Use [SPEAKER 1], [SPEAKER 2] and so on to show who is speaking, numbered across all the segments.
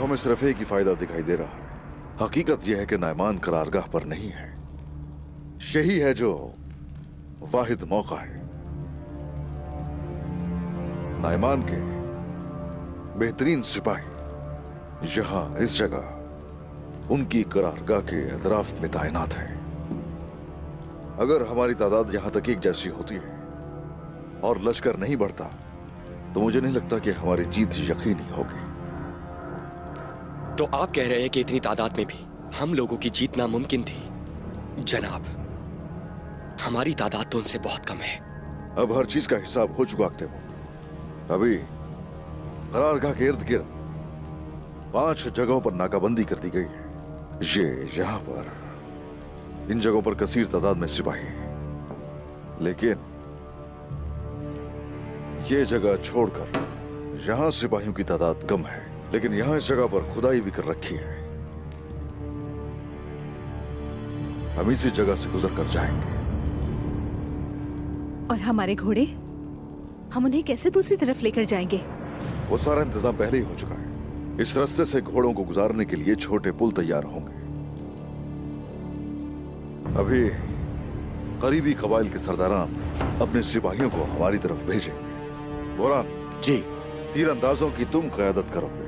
[SPEAKER 1] हमें सिर्फ एक ही फायदा दिखाई दे रहा है। हकीकत यह है कि नायमान करारगाह पर नहीं है। यही है जो वाहिद मौका है। नायमान के बेहतरीन सिपाही यहां इस जगह उनकी करारगाह के अतराफ में तैनात हैं। अगर हमारी तादाद यहां तक एक जैसी होती है और लश्कर नहीं बढ़ता तो मुझे नहीं लगता कि हमारी जीत यकीनी होगी।
[SPEAKER 2] तो आप कह रहे हैं कि इतनी तादाद में भी हम लोगों की जीत नामुमकिन थी? जनाब, हमारी तादाद तो उनसे बहुत कम है।
[SPEAKER 1] अब हर चीज का हिसाब हो चुका तैमूर। अभी करारगाह के इर्द गिर्द 5 जगहों पर नाकाबंदी कर दी गई है। ये यहां पर इन जगहों पर कसीर तादाद में सिपाही हैं, लेकिन ये जगह छोड़कर यहां सिपाहियों की तादाद कम है। लेकिन यहां इस जगह पर खुदाई भी कर रखी है। हम इसी जगह से गुजर कर जाएंगे।
[SPEAKER 3] और हमारे घोड़े, हम उन्हें कैसे दूसरी तरफ लेकर जाएंगे?
[SPEAKER 1] वो सारा इंतजाम पहले ही हो चुका है। इस रास्ते से घोड़ों को गुजारने के लिए छोटे पुल तैयार होंगे। अभी करीबी कबाइल के सरदारान अपने सिपाहियों को हमारी तरफ भेजेंगे। बोरान
[SPEAKER 4] जी।
[SPEAKER 1] तीरंदाजों की तुम क़यादत करोगे।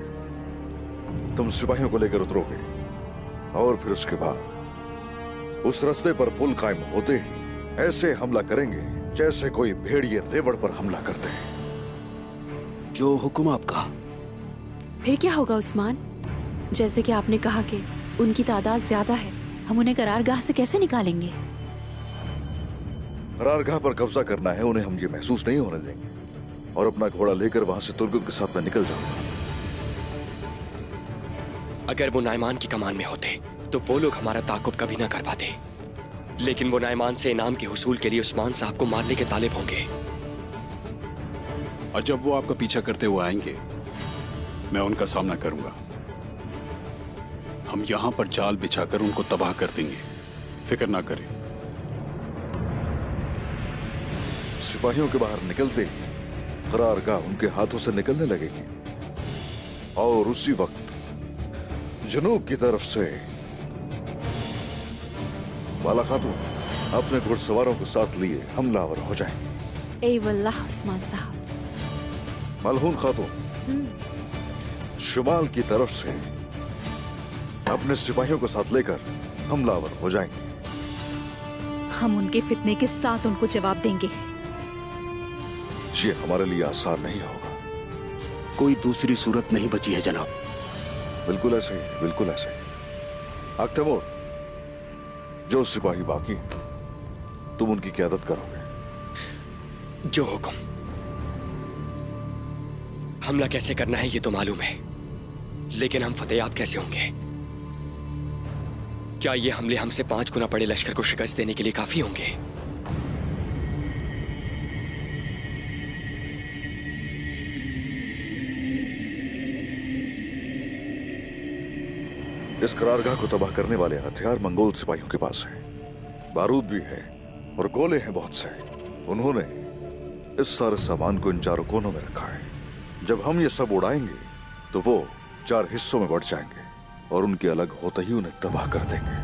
[SPEAKER 1] तुम सिपाहियों को लेकर उतरोगे और फिर उसके बाद उस रास्ते पर पुल कायम होते ही ऐसे हमला करेंगे जैसे कोई भेड़िए रेवड़ पर हमला करते हैं।
[SPEAKER 4] जो हुक्म आपका।
[SPEAKER 5] फिर क्या होगा उस्मान? जैसे कि आपने कहा कि उनकी तादाद ज्यादा है, हम उन्हें करारगाह से कैसे निकालेंगे?
[SPEAKER 1] करारगाह पर कब्जा करना है उन्हें, हम ये महसूस नहीं होने देंगे। और अपना घोड़ा लेकर वहां से तुर्गुत के साथ में निकल जाऊंगा।
[SPEAKER 2] अगर वो नायमान की कमान में होते तो वो लोग हमारा ताकुब कभी ना कर पाते। लेकिन वो नायमान से इनाम के हुसूल के लिए उस्मान साहब को मारने के तालिब होंगे।
[SPEAKER 6] और जब वो आपका पीछा करते हुए आएंगे, मैं उनका सामना करूंगा। हम यहां पर जाल बिछाकर उनको तबाह कर देंगे, फिक्र ना करें।
[SPEAKER 1] सिपाहियों के बाहर निकलते ही करारगाह उनके हाथों से निकलने लगेगी और उसी वक्त जनूब की तरफ से बाला खातून अपने घुड़सवारों को साथ लिए हमलावर हो जाएंगे।
[SPEAKER 5] ए वल्लाह उस्मान साहब।
[SPEAKER 1] मलहून खातून शुमाल की तरफ से अपने सिपाहियों को साथ लेकर हमलावर हो जाएंगे।
[SPEAKER 3] हम उनके फितने के साथ उनको जवाब देंगे।
[SPEAKER 1] ये हमारे लिए आसान नहीं होगा।
[SPEAKER 4] कोई दूसरी सूरत नहीं बची है जनाब।
[SPEAKER 1] बिल्कुल ऐसे ही, बिल्कुल ऐसे ही। तैमूर, जो सिपाही बाकी तुम उनकी क़यादत करोगे।
[SPEAKER 2] जो हुक्म। हमला कैसे करना है ये तो मालूम है, लेकिन हम फतेयाब कैसे होंगे? क्या ये हमले हमसे 5 गुना बड़े लश्कर को शिकस्त देने के लिए काफी होंगे?
[SPEAKER 1] इस करारगाह को तबाह करने वाले हथियार मंगोल सिपाहियों के पास हैं। बारूद भी है और गोले हैं बहुत से। उन्होंने इस सारे सामान को इन चारों कोनों में रखा है। जब हम ये सब उड़ाएंगे तो वो 4 हिस्सों में बढ़ जाएंगे और उनके अलग होते ही उन्हें तबाह कर देंगे।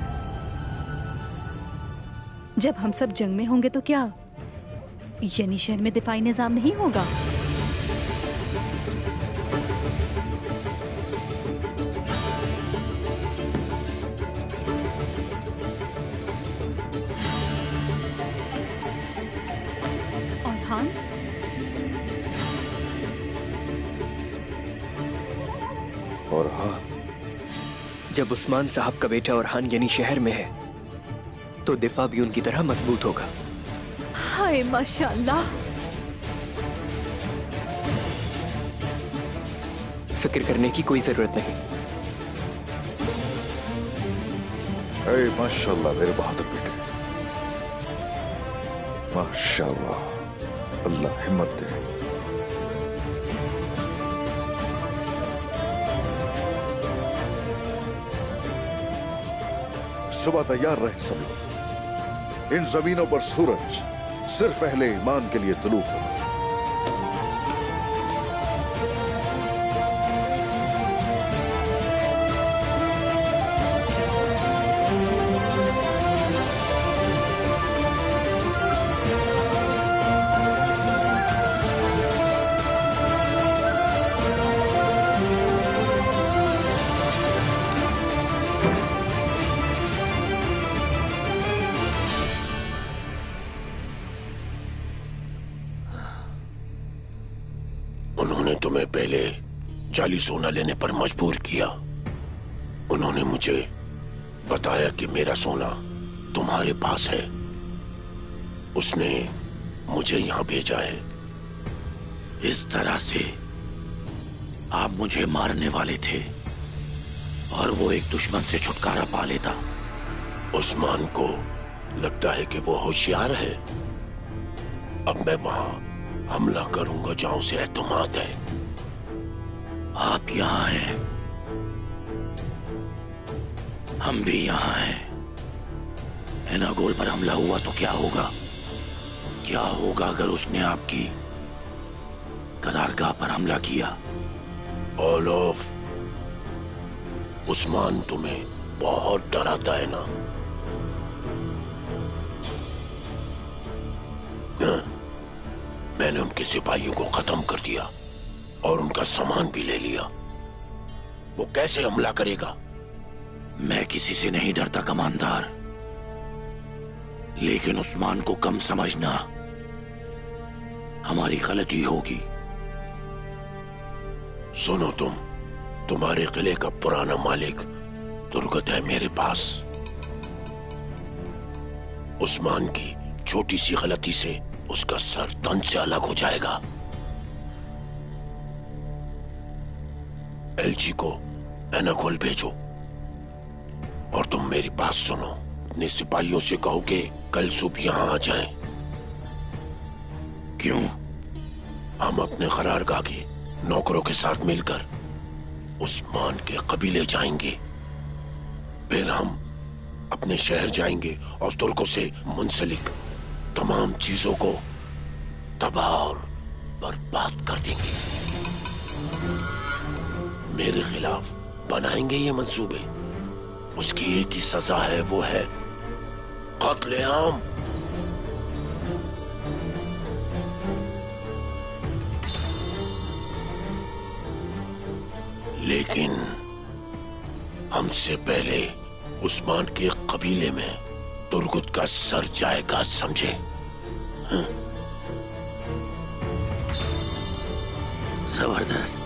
[SPEAKER 3] जब हम सब जंग में होंगे तो क्या यानी शहर में दिफाई निजाम नहीं होगा?
[SPEAKER 1] और हाँ,
[SPEAKER 7] जब उस्मान साहब का बेटा औरहान यानी शहर में है तो दिफा भी उनकी तरह मजबूत होगा।
[SPEAKER 3] हाय माशाअल्लाह।
[SPEAKER 7] फिक्र करने की कोई जरूरत नहीं।
[SPEAKER 1] ऐ माशाअल्लाह मेरे बहादुर बेटे, माशाअल्लाह। अल्लाह हिम्मत दे। सुबह तैयार रहे सब लोग। इन जमीनों पर सूरज सिर्फ अहले ईमान के लिए तुलू होगा।
[SPEAKER 8] उन्होंने तुम्हें पहले जाली सोना लेने पर मजबूर किया। उन्होंने मुझे बताया कि मेरा सोना तुम्हारे पास है। उसने मुझे यहां भेजा है। इस तरह से आप मुझे मारने वाले थे और वो एक दुश्मन से छुटकारा पा लेता। उस्मान को लगता है कि वो होशियार है। अब मैं वहां हमला करूंगा जहां उसे एतमाद है। आप यहां हैं, हम भी यहां हैं। एनागोल पर हमला हुआ तो क्या होगा? क्या होगा अगर उसने आपकी करारगाह पर हमला किया? ओलोफ, उस्मान तुम्हें बहुत डराता है ना? मैंने उनके सिपाहियों को खत्म कर दिया और उनका सामान भी ले लिया। वो कैसे हमला करेगा? मैं किसी से नहीं डरता कमांडर, लेकिन उस्मान को कम समझना हमारी गलती होगी। सुनो, तुम्हारे किले का पुराना मालिक दुर्गत है मेरे पास। उस्मान की छोटी सी गलती से उसका सर तन से अलग हो जाएगा। एलजी को एनागोल भेजो और तुम मेरी बात सुनो। अपने सिपाहियों से कहो कि कल सुबह यहां आ जाएं। क्यों? हम अपने करारगाह के नौकरों के साथ मिलकर उस्मान के कबीले जाएंगे। फिर हम अपने शहर जाएंगे और तुर्कों से मुंसलिक तमाम चीजों को तबाह और बर्बाद कर देंगे। मेरे खिलाफ बनाएंगे ये मंसूबे। उसकी एक ही सजा है, वो है कत्लेआम। लेकिन हमसे पहले उस्मान के कबीले में तुर्गुत का सर जाएगा, समझे? जबरदस्त।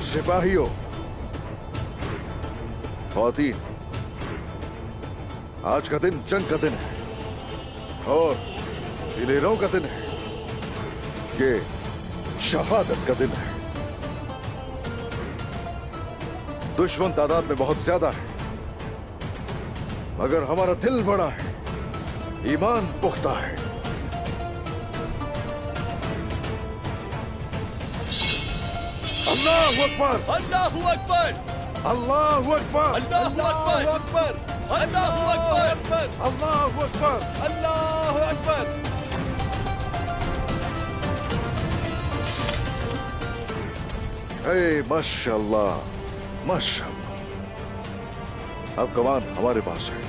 [SPEAKER 1] सिपाहियों, ख़वातीन, आज का दिन जंग का दिन है और दिलेरों का दिन है। ये शहादत का दिन है। दुश्मन तादाद में बहुत ज्यादा है, मगर हमारा दिल बड़ा है, ईमान पुख्ता है। अल्लाहु अकबर,
[SPEAKER 2] अल्लाहु अकबर,
[SPEAKER 1] अल्लाहु अकबर,
[SPEAKER 2] अल्लाहु अकबर, अल्लाहु अकबर,
[SPEAKER 1] अल्लाहु अकबर,
[SPEAKER 2] अल्लाहु अकबर।
[SPEAKER 1] माशाअल्लाह, माशाअल्लाह। अब कमान हमारे पास है।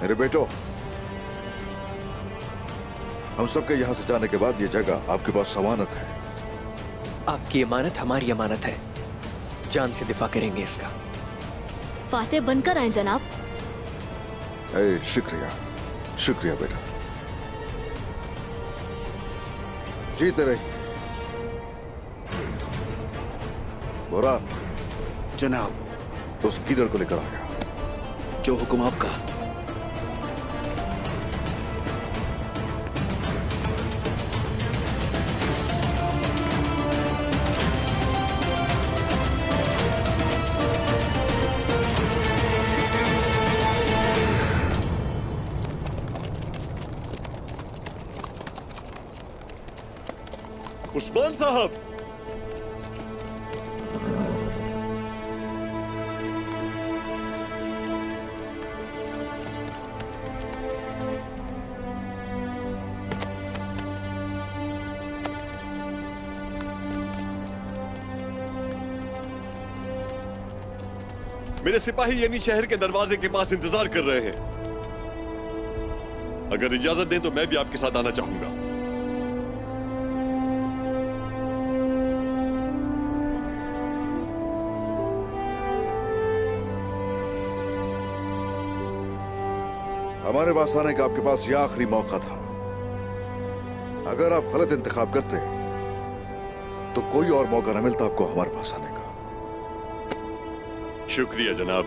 [SPEAKER 1] मेरे बेटो, हम सबके यहां से जाने के बाद ये जगह आपके पास अमानत है।
[SPEAKER 7] आपकी अमानत हमारी अमानत है। जान से दिफा करेंगे इसका।
[SPEAKER 9] फातेह बनकर आए जनाब।
[SPEAKER 1] शुक्रिया, शुक्रिया बेटा। जीते रहिए। बुरहान,
[SPEAKER 4] जनाब।
[SPEAKER 1] उस कीदड़ को लेकर आया।
[SPEAKER 4] जो हुक्म आपका।
[SPEAKER 10] उस्मान साहब, मेरे सिपाही यानी शहर के दरवाजे के पास इंतजार कर रहे हैं। अगर इजाजत दें तो मैं भी आपके साथ आना चाहूंगा।
[SPEAKER 1] हमारे पास आने का आपके पास यह आखिरी मौका था। अगर आप गलत इंतखाब करते तो कोई और मौका न मिलता आपको हमारे पास आने का।
[SPEAKER 10] शुक्रिया जनाब।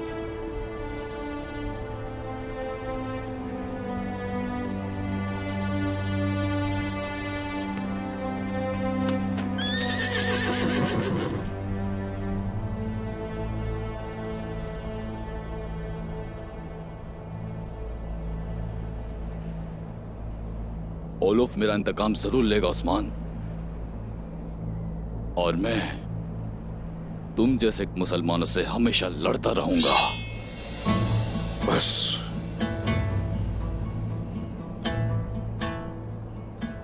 [SPEAKER 11] ओलुफ मेरा इंतकाम जरूर लेगा उस्मान, और मैं तुम जैसे मुसलमानों से हमेशा लड़ता रहूंगा।
[SPEAKER 1] बस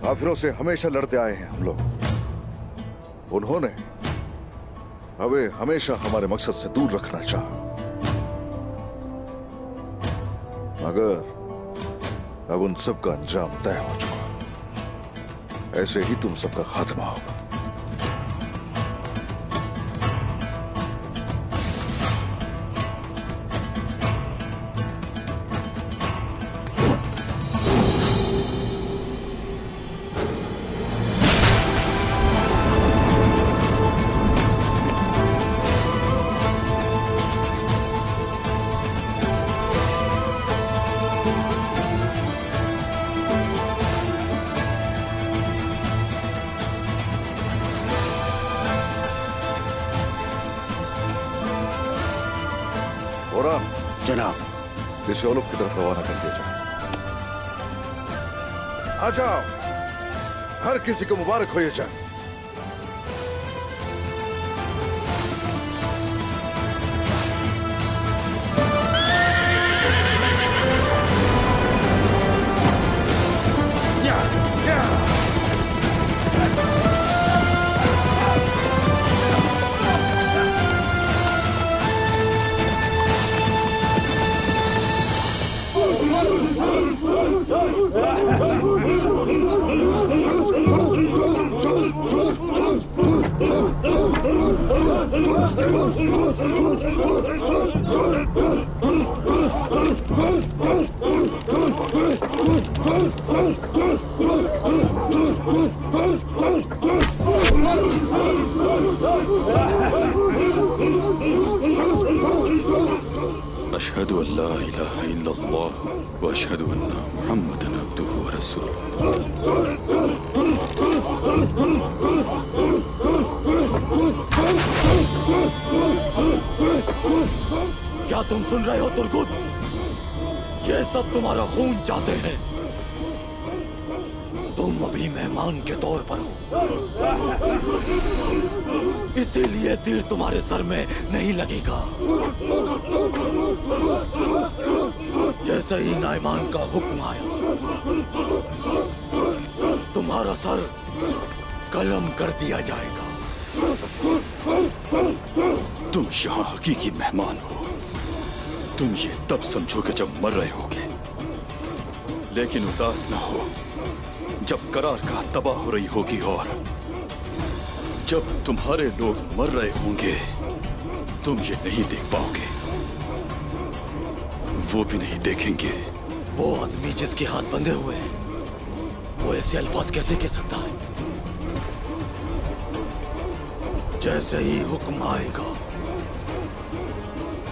[SPEAKER 1] काफिरों से हमेशा लड़ते आए हैं हम लोग। उन्होंने हमें हमेशा हमारे मकसद से दूर रखना चाहा, मगर अब उन सब का अंजाम तय हो चुका। ऐसे ही तुम सबका खात्मा होगा।
[SPEAKER 4] जनाब,
[SPEAKER 1] इसे ओलुफ की तरफ रवाना कर दिया जाए। आ जाओ, हर किसी को मुबारक हो ये जंग।
[SPEAKER 11] अशहदु अल्ला इलाहा इल्लल्लाह व अशहदु अन्ना मुहम्मदन अब्दुहु व रसूलुहु।
[SPEAKER 8] क्या तुम सुन रहे हो तुर्गुत? ये सब तुम्हारा खून चाहते हैं। तुम अभी मेहमान के तौर पर हो, इसीलिए तीर तुम्हारे सर में नहीं लगेगा। जैसे ही नाइमान का हुक्म आया, तुम्हारा सर कलम कर दिया जाएगा।
[SPEAKER 11] तुम यहाँ हकीकी मेहमान हो। तुम ये तब समझोगे जब मर रहे होगे, लेकिन उदास ना हो जब करार का तबाह हो रही होगी, और जब तुम्हारे लोग मर रहे होंगे तुम ये नहीं देख पाओगे, वो भी नहीं देखेंगे।
[SPEAKER 8] वो आदमी जिसके हाथ बंधे हुए हैं, वो ऐसे अल्फाज कैसे कह सकता है? जैसे ही हुक्म आएगा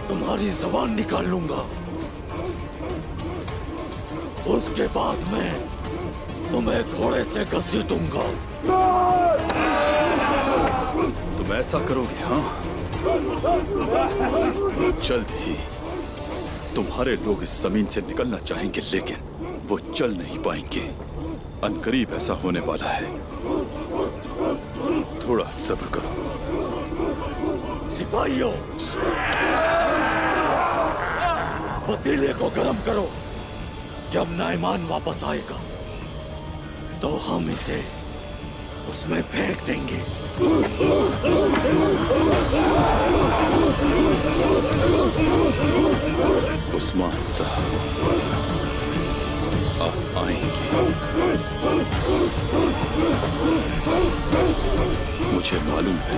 [SPEAKER 8] तुम्हारी जुबान निकाल लूंगा, उसके बाद मैं तुम्हें घोड़े से घसीटूंगा।
[SPEAKER 11] तुम ऐसा करोगे? हाँ, जल्द ही तुम्हारे लोग इस जमीन से निकलना चाहेंगे, लेकिन वो चल नहीं पाएंगे। अनकरीब ऐसा होने वाला है। थोड़ा सब्र करो।
[SPEAKER 8] सिपाहियों, पतीले को गर्म करो। जब नाइमान वापस आएगा तो हम इसे उसमें फेंक देंगे।
[SPEAKER 11] उस्मान साहब, आएंगी। मुझे मालूम है।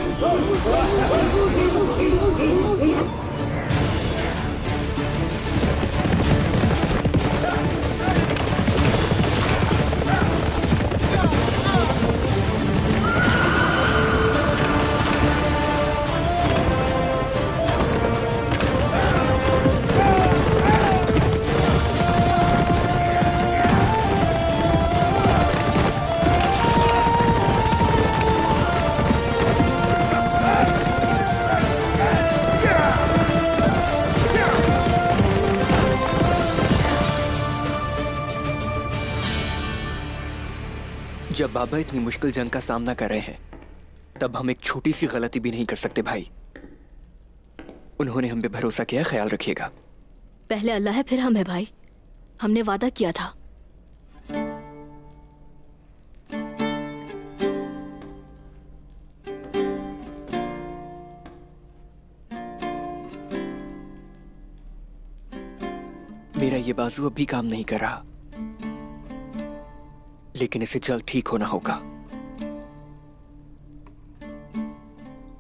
[SPEAKER 7] जब बाबा इतनी मुश्किल जंग का सामना कर रहे हैं, तब हम एक छोटी सी गलती भी नहीं कर सकते भाई। उन्होंने हम पे भरोसा किया, ख्याल रखिएगा।
[SPEAKER 9] पहले अल्लाह है, फिर हम है भाई। हमने वादा किया था।
[SPEAKER 7] मेरा ये बाजू अब भी काम नहीं कर रहा, लेकिन इसे जल्द ठीक होना होगा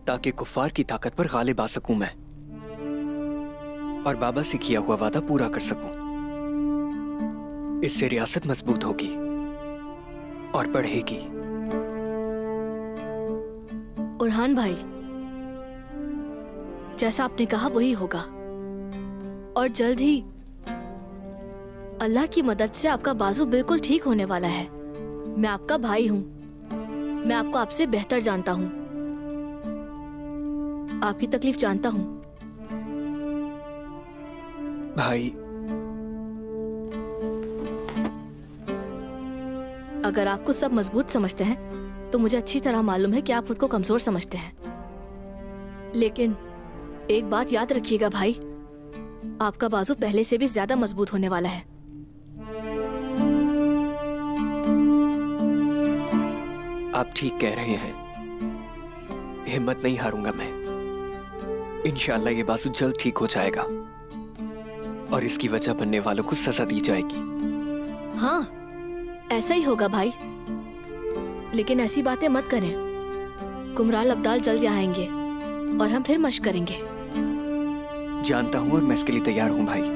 [SPEAKER 7] ताकि कुफार की ताकत पर गालिब आ सकूं मैं और बाबा से किया हुआ वादा पूरा कर सकूं। इससे रियासत मजबूत होगी और बढ़ेगी।
[SPEAKER 9] उरहान भाई, जैसा आपने कहा वही होगा और जल्द ही अल्लाह की मदद से आपका बाजू बिल्कुल ठीक होने वाला है। मैं आपका भाई हूँ, मैं आपको आपसे बेहतर जानता हूँ, आपकी तकलीफ जानता हूँ।
[SPEAKER 7] भाई,
[SPEAKER 9] अगर आपको सब मजबूत समझते हैं तो मुझे अच्छी तरह मालूम है कि आप खुद को कमजोर समझते हैं। लेकिन एक बात याद रखिएगा भाई, आपका बाजू पहले से भी ज्यादा मजबूत होने वाला है।
[SPEAKER 7] आप ठीक कह रहे हैं, हिम्मत नहीं हारूंगा मैं। इंशाअल्लाह ये बाजू जल्द ठीक हो जाएगा और इसकी वजह बनने वालों को सजा दी जाएगी।
[SPEAKER 9] हाँ, ऐसा ही होगा भाई, लेकिन ऐसी बातें मत करें। कुमराल अब्दाल जल्द यहाँ आएंगे और हम फिर मशक करेंगे।
[SPEAKER 7] जानता हूँ और मैं इसके लिए तैयार हूँ भाई।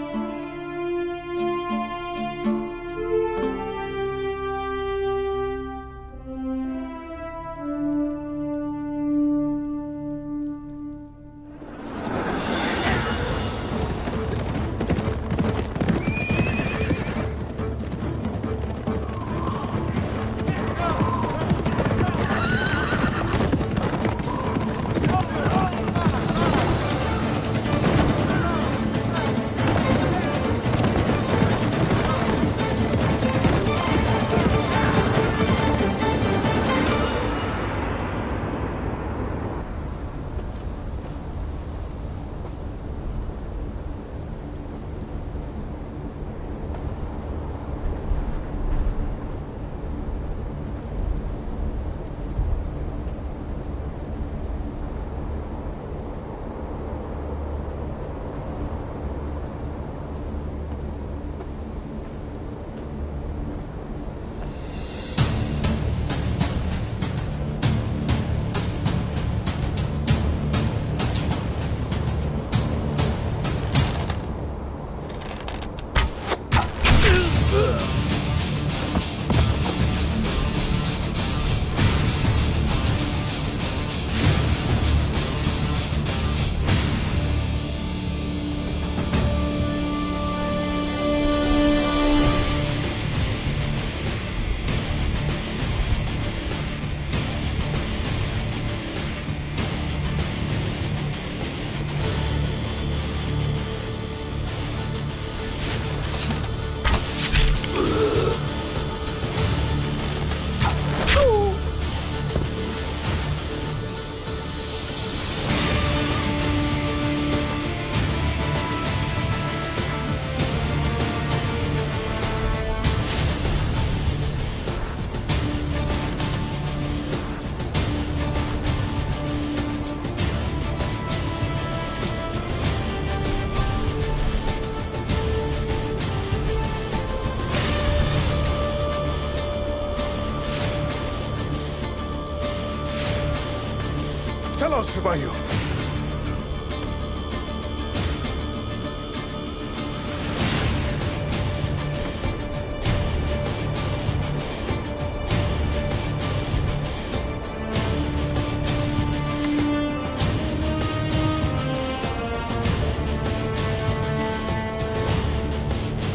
[SPEAKER 1] सिपाहियों।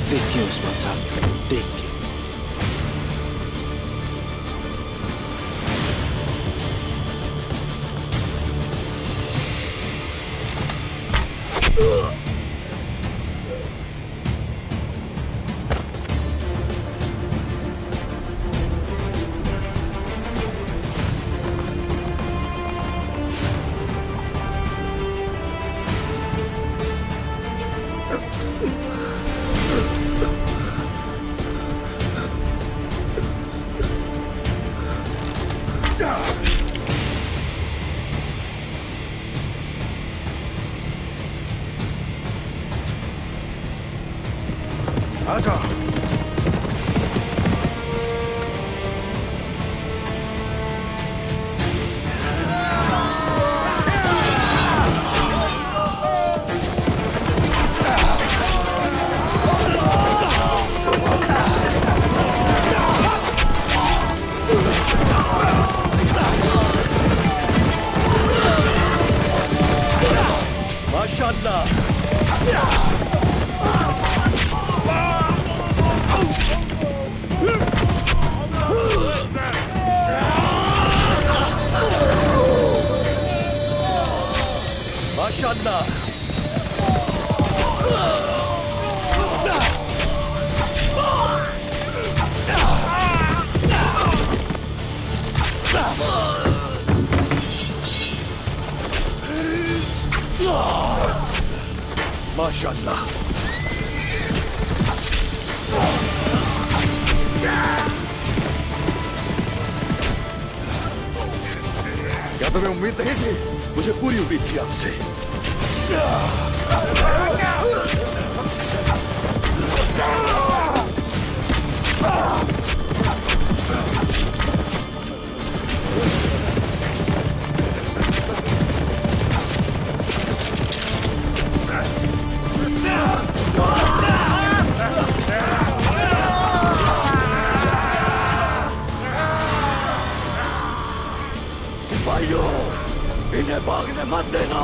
[SPEAKER 4] देख के उस्मान साहब, देख के।
[SPEAKER 1] आजा।
[SPEAKER 10] माशाअल्लाह। माशाअल्लाह। माशाअल्लाह।
[SPEAKER 1] क्या तुम्हें उम्मीद नहीं थी?
[SPEAKER 11] मुझे पूरी उम्मीद थी आपसे।
[SPEAKER 8] सिपाहियों, इन्हें भागने मत देना।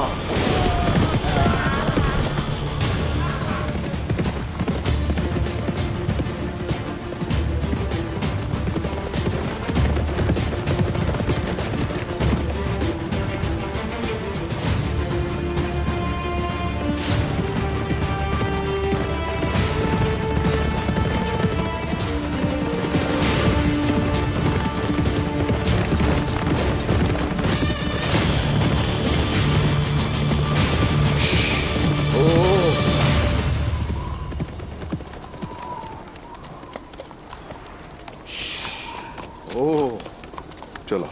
[SPEAKER 1] चलो।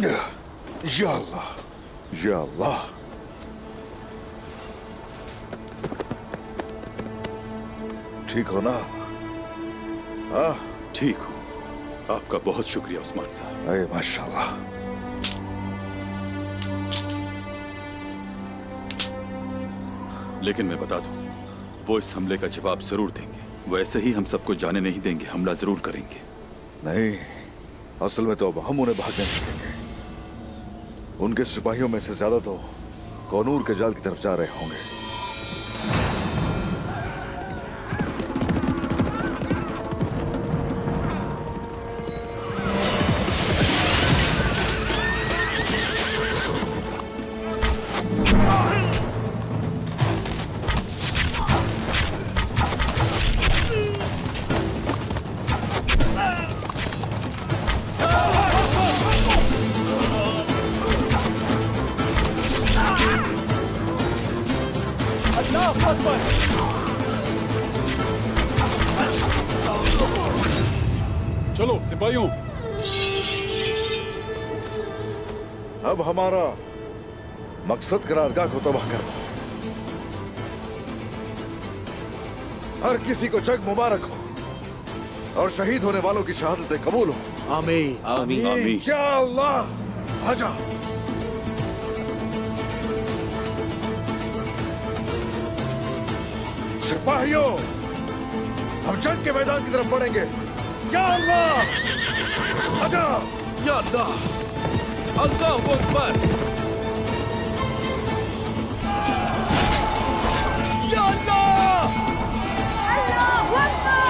[SPEAKER 1] या अल्लाह, या अल्लाह। ठीक हो ना? हाँ,
[SPEAKER 11] ठीक हूँ। आपका बहुत शुक्रिया उस्मान साहब।
[SPEAKER 1] अरे माशाल्लाह।
[SPEAKER 11] लेकिन मैं बता दूं, वो इस हमले का जवाब जरूर देंगे। वैसे ही हम सबको जाने नहीं देंगे, हमला जरूर करेंगे।
[SPEAKER 1] नहीं, असल में तो अब हम उन्हें भागने नहीं देंगे। उनके सिपाहियों में से ज्यादा तो कौनूर के जाल की तरफ जा रहे होंगे।
[SPEAKER 11] चलो सिपाहियों।
[SPEAKER 1] अब हमारा मकसद करारगाह को तबाह करना। हर किसी को जग मुबारक हो और शहीद होने वालों की शहादतें कबूल हो।
[SPEAKER 4] आमीन।
[SPEAKER 11] आमीन। आमीन।
[SPEAKER 1] या अल्लाह। आजा। सिपाहियों, हम जंग के मैदान की तरफ बढ़ेंगे। या अल्लाह! आजा!
[SPEAKER 10] या अल्लाह! अल्लाहु अकबर! या अल्लाह!
[SPEAKER 12] अल्लाहु अकबर!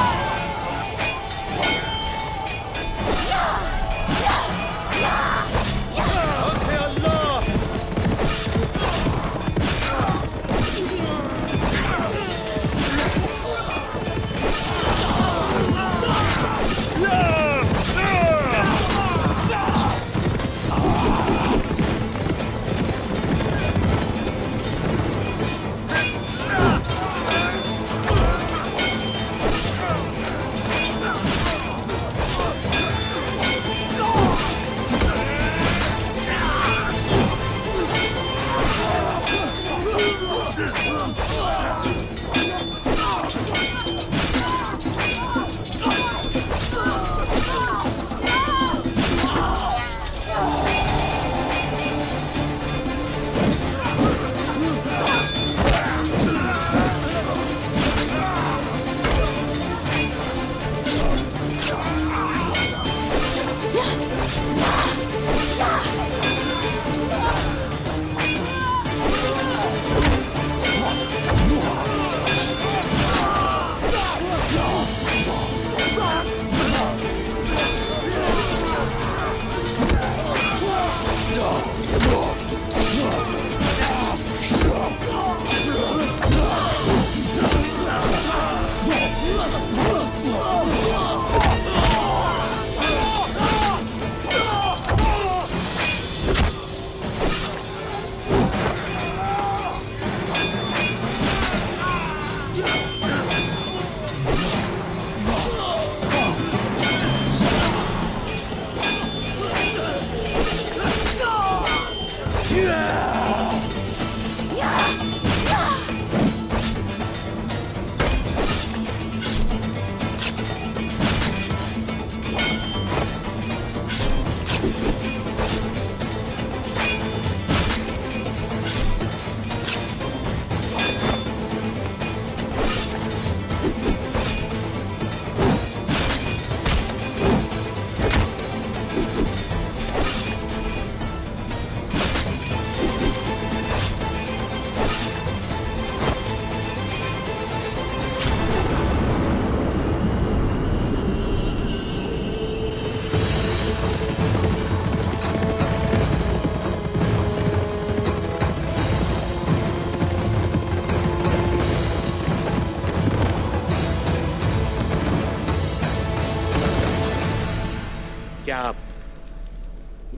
[SPEAKER 8] क्या आप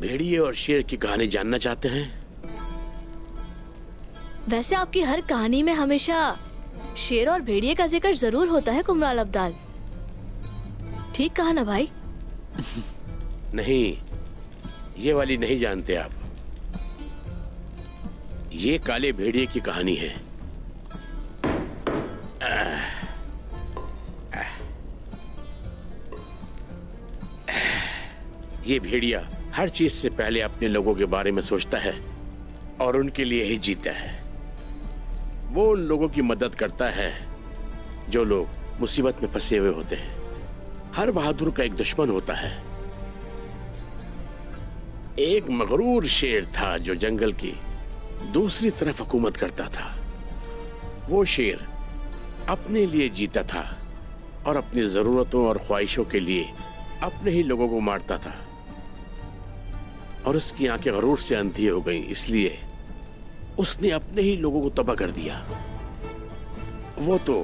[SPEAKER 8] भेड़िए और शेर की कहानी जानना चाहते हैं?
[SPEAKER 9] वैसे आपकी हर कहानी में हमेशा शेर और भेड़िए का जिक्र जरूर होता है कुमराल अब्दाल। ठीक कहा ना भाई?
[SPEAKER 8] नहीं, ये वाली नहीं जानते आप। ये काले भेड़िए की कहानी है। ये भेड़िया हर चीज से पहले अपने लोगों के बारे में सोचता है और उनके लिए ही जीता है। वो उन लोगों की मदद करता है जो लोग मुसीबत में फंसे हुए होते हैं। हर बहादुर का एक दुश्मन होता है। एक मगरूर शेर था जो जंगल की दूसरी तरफ हुकूमत करता था। वो शेर अपने लिए जीता था और अपनी जरूरतों और ख्वाहिशों के लिए अपने ही लोगों को मारता था, और उसकी आंखें गरूर से अंधी हो गईं, इसलिए उसने अपने ही लोगों को तबाह कर दिया। वो तो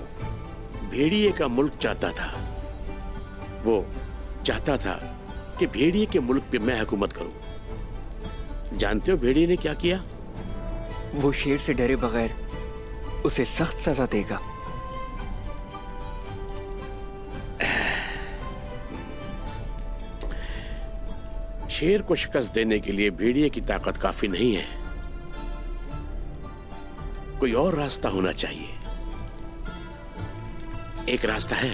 [SPEAKER 8] भेड़िए का मुल्क चाहता था। वो चाहता था कि भेड़िए के मुल्क पे मैं हुकूमत करूं। जानते हो भेड़िए ने क्या किया?
[SPEAKER 7] वो शेर से डरे बगैर उसे सख्त सजा देगा।
[SPEAKER 8] शेर को शिकस्त देने के लिए भेड़िए की ताकत काफी नहीं है। कोई और रास्ता होना चाहिए। एक रास्ता है।